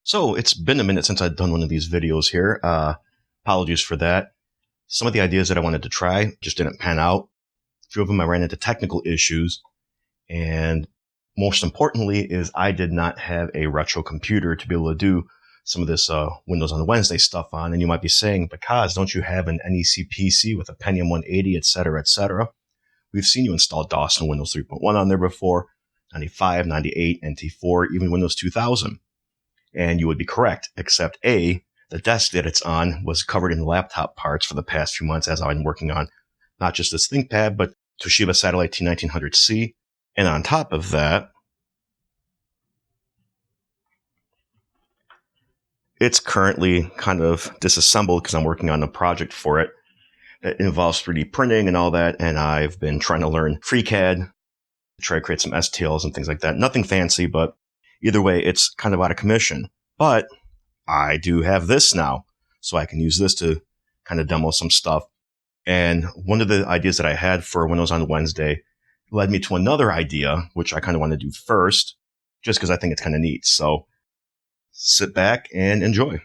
So it's been a minute since I've done one of these videos here. Apologies for that. Some of the ideas that I wanted to try just didn't pan out. A few of them I ran into technical issues. And most importantly is I did not have a retro computer to be able to do some of this Windows on Wednesday stuff on. And you might be saying, because don't you have an NEC PC with a Pentium 180, etc., etc.? We've seen you install DOS and Windows 3.1 on there before, 95, 98, NT4, even Windows 2000. And you would be correct, except A, the desk that it's on was covered in laptop parts for the past few months as I've been working on not just this ThinkPad, but Toshiba Satellite T1900C. And on top of that, it's currently kind of disassembled because I'm working on a project for it that involves 3D printing and all that. And I've been trying to learn FreeCAD, to try to create some STLs and things like that. Nothing fancy, but either way, it's kind of out of commission. But I do have this now, so I can use this to kind of demo some stuff. And one of the ideas that I had for Windows on Wednesday led me to another idea, which I kind of want to do first, just because I think it's kind of neat. So sit back and enjoy.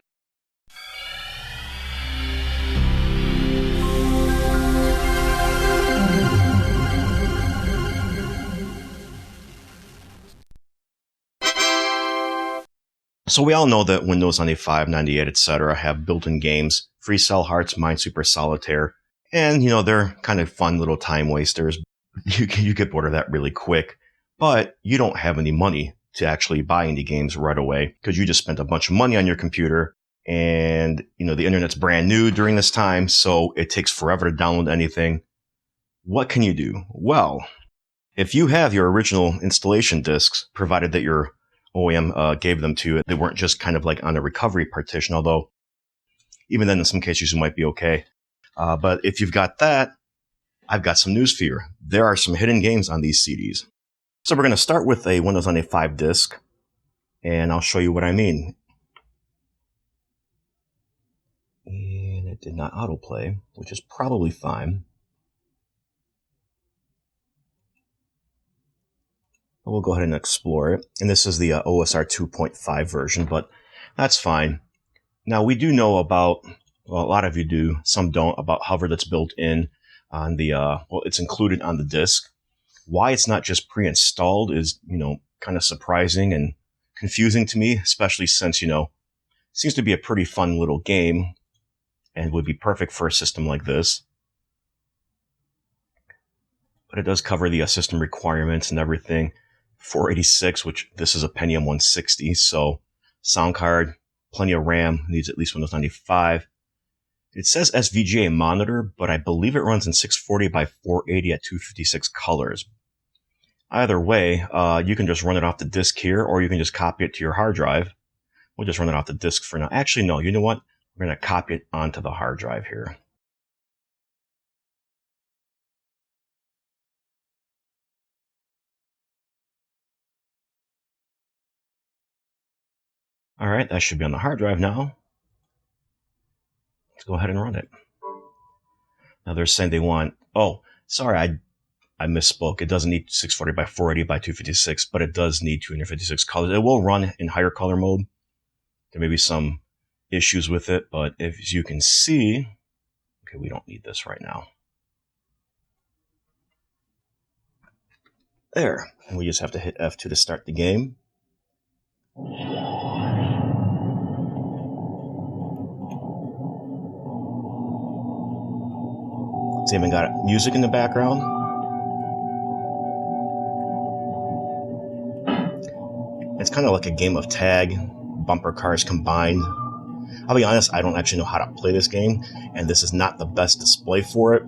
So we all know that Windows 95, 98, etc. have built-in games, Free Cell Hearts, Minesweeper, Solitaire, and, they're kind of fun little time wasters. You get bored of that really quick, but you don't have any money to actually buy any games right away because you just spent a bunch of money on your computer, and, the internet's brand new during this time, so it takes forever to download anything. What can you do? Well, if you have your original installation disks, provided that your OEM gave them to you, they weren't just kind of like on a recovery partition, although even then in some cases you might be okay. But if you've got that, I've got some news for you. There are some hidden games on these CDs. So we're going to start with a Windows 95 disk, and I'll show you what I mean. And it did not autoplay, which is probably fine. We'll go ahead and explore it. And this is the OSR 2.5 version, but that's fine. Now, we do know about, well, a lot of you do, some don't, about hover that's built in on the, it's included on the disk. Why it's not just pre-installed is, kind of surprising and confusing to me, especially since, seems to be a pretty fun little game and would be perfect for a system like this. But it does cover the system requirements and everything. 486, which this is a Pentium 160, so sound card, plenty of RAM, needs at least Windows 95. It says SVGA monitor, but I believe it runs in 640 by 480 at 256 colors. Either way, you can just run it off the disk here, or you can just copy it to your hard drive. We'll just run it off the disk for now. Actually, no, you know what? We're going to copy it onto the hard drive here. All right, that should be on the hard drive now. Let's go ahead and run it. Now they're saying they want, oh, sorry, I misspoke. It doesn't need 640 by 480 by 256, but it does need 256 colors. It will run in higher color mode. There may be some issues with it, but as you can see, okay, we don't need this right now. There, and we just have to hit F2 to start the game. It's even got music in the background. It's kind of like a game of tag, bumper cars combined. I'll be honest, I don't actually know how to play this game, and this is not the best display for it.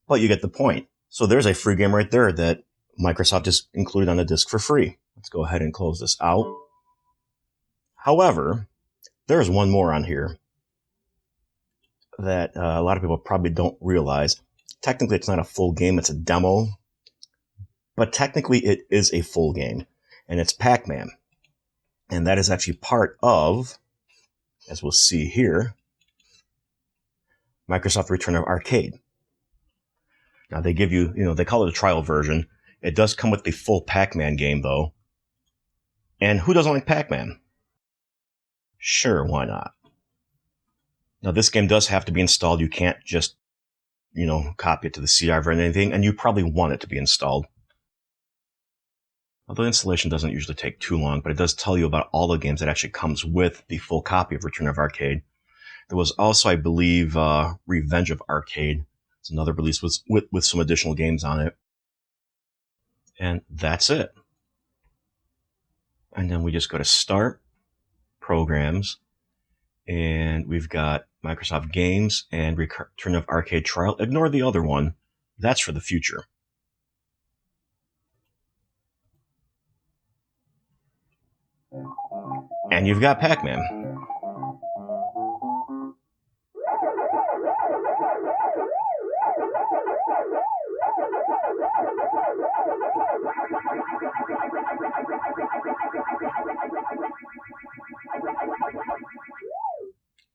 But you get the point. So there's a free game right there that Microsoft just included on the disk for free. Let's go ahead and close this out. However, there's one more on here that a lot of people probably don't realize. Technically, it's not a full game. It's a demo. But technically, it is a full game. And it's Pac-Man. And that is actually part of, as we'll see here, Microsoft Return of Arcade. Now, they give you, they call it a trial version. It does come with the full Pac-Man game, though. And who doesn't like Pac-Man? Sure, why not? Now, this game does have to be installed. You can't just, copy it to the C drive or anything, and you probably want it to be installed. Although installation doesn't usually take too long, but it does tell you about all the games that actually comes with the full copy of Return of Arcade. There was also, I believe, Revenge of Arcade. It's another release with some additional games on it. And that's it. And then we just go to Start, Programs, and we've got Microsoft Games and Return of Arcade Trial. Ignore the other one. That's for the future. And you've got Pac-Man.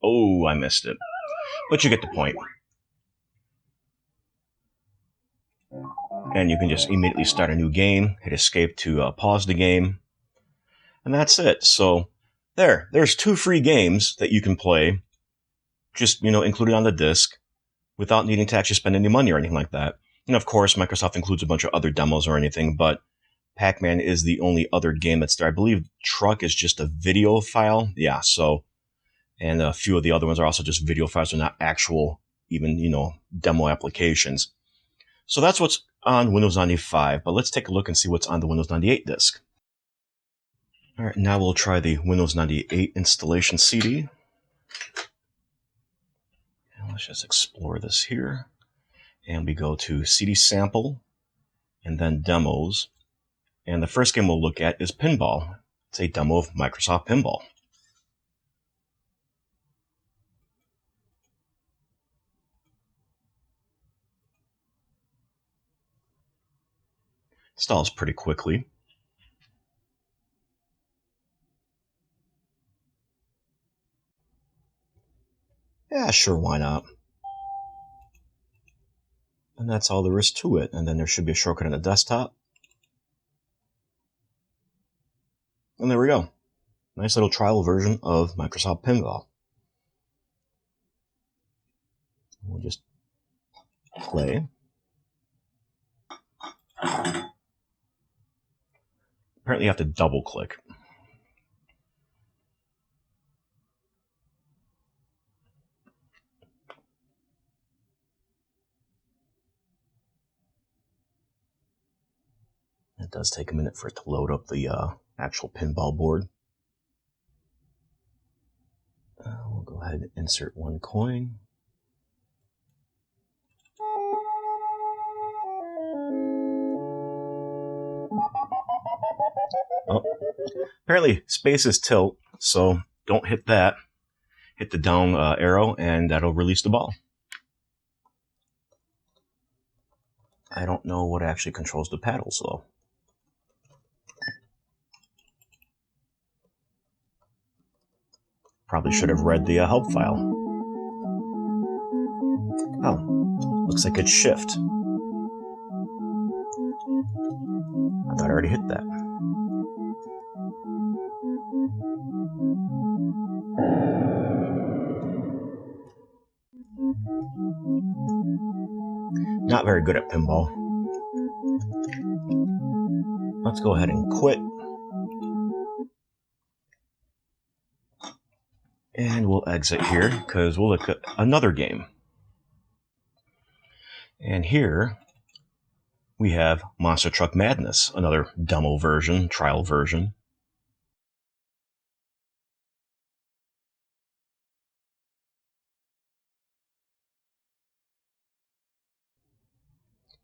Oh, I missed it. But you get the point. And you can just immediately start a new game, hit escape to pause the game. And that's it. So there's 2 free games that you can play, just, included on the disc, without needing to actually spend any money or anything like that. And of course, Microsoft includes a bunch of other demos or anything, but Pac-Man is the only other game that's there. I believe Truck is just a video file. Yeah, so, and a few of the other ones are also just video files. They're not actual, even, demo applications. So that's what's on Windows 95, but let's take a look and see what's on the Windows 98 disk. All right, now we'll try the Windows 98 installation CD. And let's just explore this here. And we go to CD Sample, and then Demos. And the first game we'll look at is Pinball. It's a demo of Microsoft Pinball. Installs pretty quickly. Yeah, sure, why not? And that's all there is to it. And then there should be a shortcut on the desktop. And there we go. Nice little trial version of Microsoft Pinball. We'll just play. Apparently you have to double click. It does take a minute for it to load up the actual pinball board. We'll go ahead and insert 1 coin. Oh, apparently space is tilt, so don't hit that. Hit the down arrow and that'll release the ball. I don't know what actually controls the paddles though. Probably should have read the help file. Oh, looks like it's shift. I thought I already hit that. Not very good at pinball. Let's go ahead and quit. And we'll exit here because we'll look at another game. And here we have Monster Truck Madness, another demo version, trial version.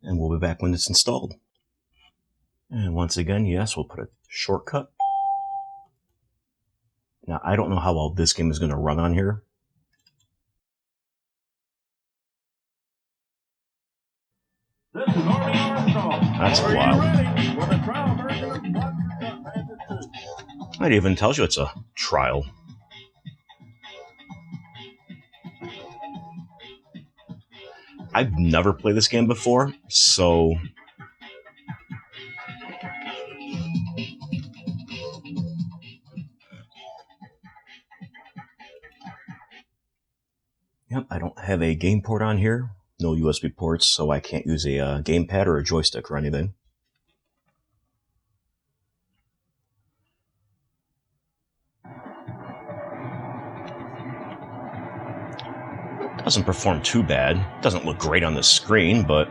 And we'll be back when it's installed. And once again, yes, we'll put a shortcut. Now, I don't know how well this game is going to run on here. That's wild. It even tells you it's a trial. I've never played this game before, so Yep, I don't have a game port on here. No USB ports, so I can't use a gamepad or a joystick or anything. Doesn't perform too bad. Doesn't look great on the screen, but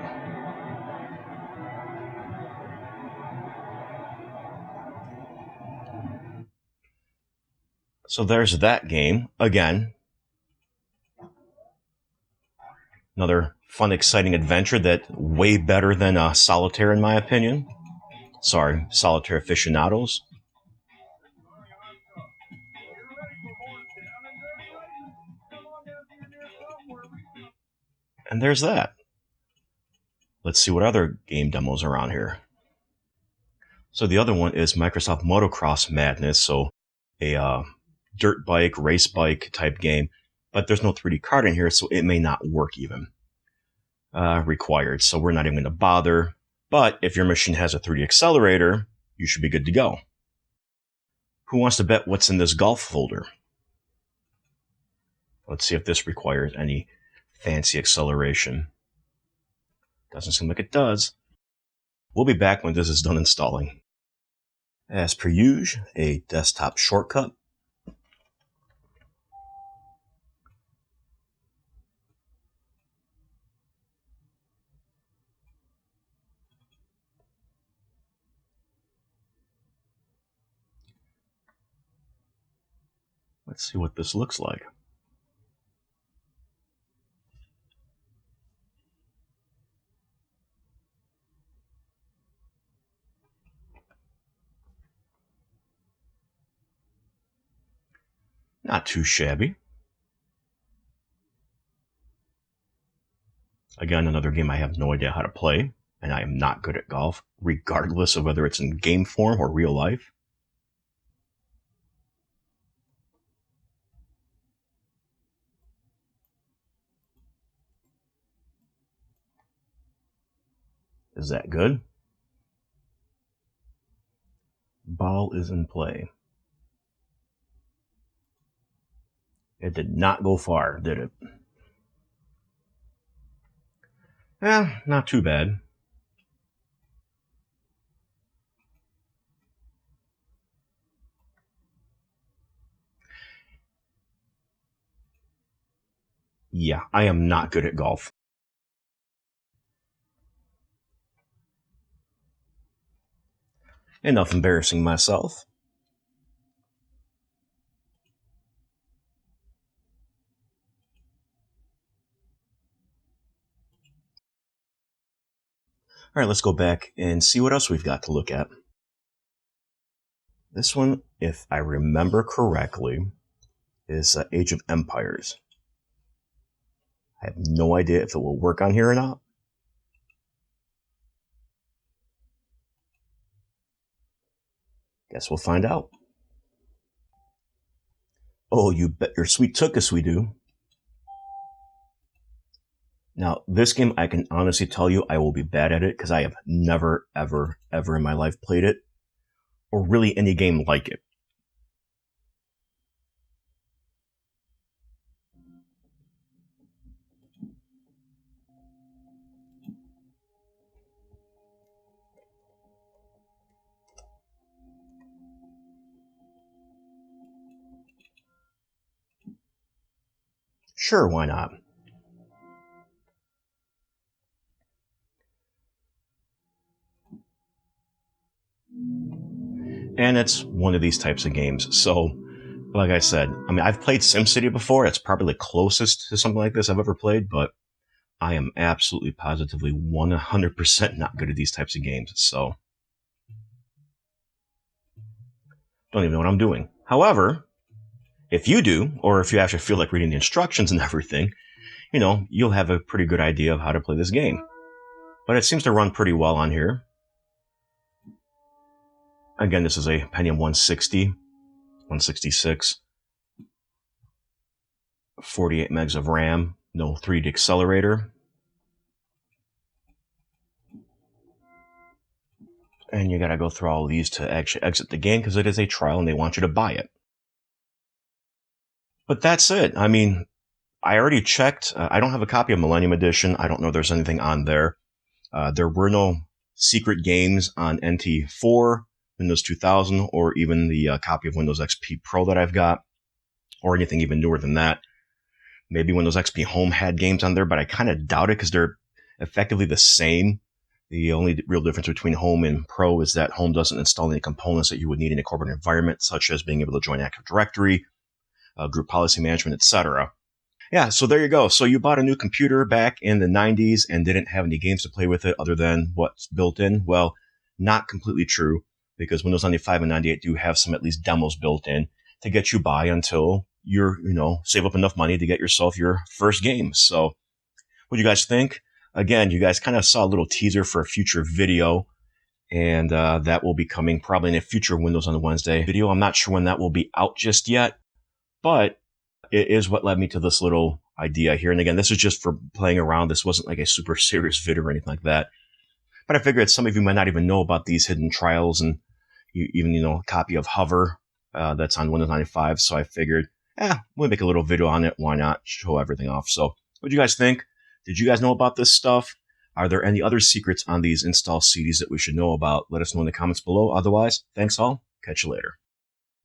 so there's that game. Again, another fun, exciting adventure that way better than Solitaire in my opinion. Sorry, Solitaire aficionados. And there's that. Let's see what other game demos are on here. So the other one is Microsoft Motocross Madness, so a dirt bike, race bike type game, but there's no 3D card in here, so it may not work even. Required, so we're not even going to bother. But if your machine has a 3D accelerator, you should be good to go. Who wants to bet what's in this golf folder? Let's see if this requires any fancy acceleration. Doesn't seem like it does. We'll be back when this is done installing. As per usual, a desktop shortcut. Let's see what this looks like. Not too shabby. Again, another game I have no idea how to play, and I am not good at golf, regardless of whether it's in game form or real life. Is that good? Ball is in play. It did not go far, did it? Not too bad. Yeah, I am not good at golf. Enough embarrassing myself. All right, let's go back and see what else we've got to look at. This one, if I remember correctly, is Age of Empires. I have no idea if it will work on here or not. Guess we'll find out. Oh, you bet your sweet tookus we do. Now, this game, I can honestly tell you I will be bad at it because I have never, ever, ever in my life played it, or really any game like it. Sure, why not? And it's one of these types of games. So, like I said, I mean, I've played SimCity before. It's probably the closest to something like this I've ever played, but I am absolutely positively 100% not good at these types of games. So, don't even know what I'm doing. However, if you do, or if you actually feel like reading the instructions and everything, you'll have a pretty good idea of how to play this game. But it seems to run pretty well on here. Again, this is a Pentium 160, 166, 48 megs of RAM, no 3D accelerator. And you gotta go through all of these to actually exit the game because it is a trial and they want you to buy it. But that's it. I mean, I already checked. I don't have a copy of Millennium Edition. I don't know if there's anything on there. There were no secret games on NT4, Windows 2000, or even the copy of Windows XP Pro that I've got, or anything even newer than that. Maybe Windows XP Home had games on there, but I kind of doubt it because they're effectively the same. The only real difference between Home and Pro is that Home doesn't install any components that you would need in a corporate environment, such as being able to join Active Directory, group policy management, etc. Yeah, so there you go. So you bought a new computer back in the 90s and didn't have any games to play with it other than what's built in. Well, not completely true, because Windows 95 and 98 do have some at least demos built in to get you by until you're, save up enough money to get yourself your first game. So what do you guys think? Again, you guys kind of saw a little teaser for a future video, and that will be coming probably in a future Windows on Wednesday video. I'm not sure when that will be out just yet, but it is what led me to this little idea here. And again, this is just for playing around. This wasn't like a super serious video or anything like that. But I figured some of you might not even know about these hidden trials and even, a copy of Hover that's on Windows 95. So I figured, we'll make a little video on it. Why not show everything off? So what do you guys think? Did you guys know about this stuff? Are there any other secrets on these install CDs that we should know about? Let us know in the comments below. Otherwise, thanks all. Catch you later.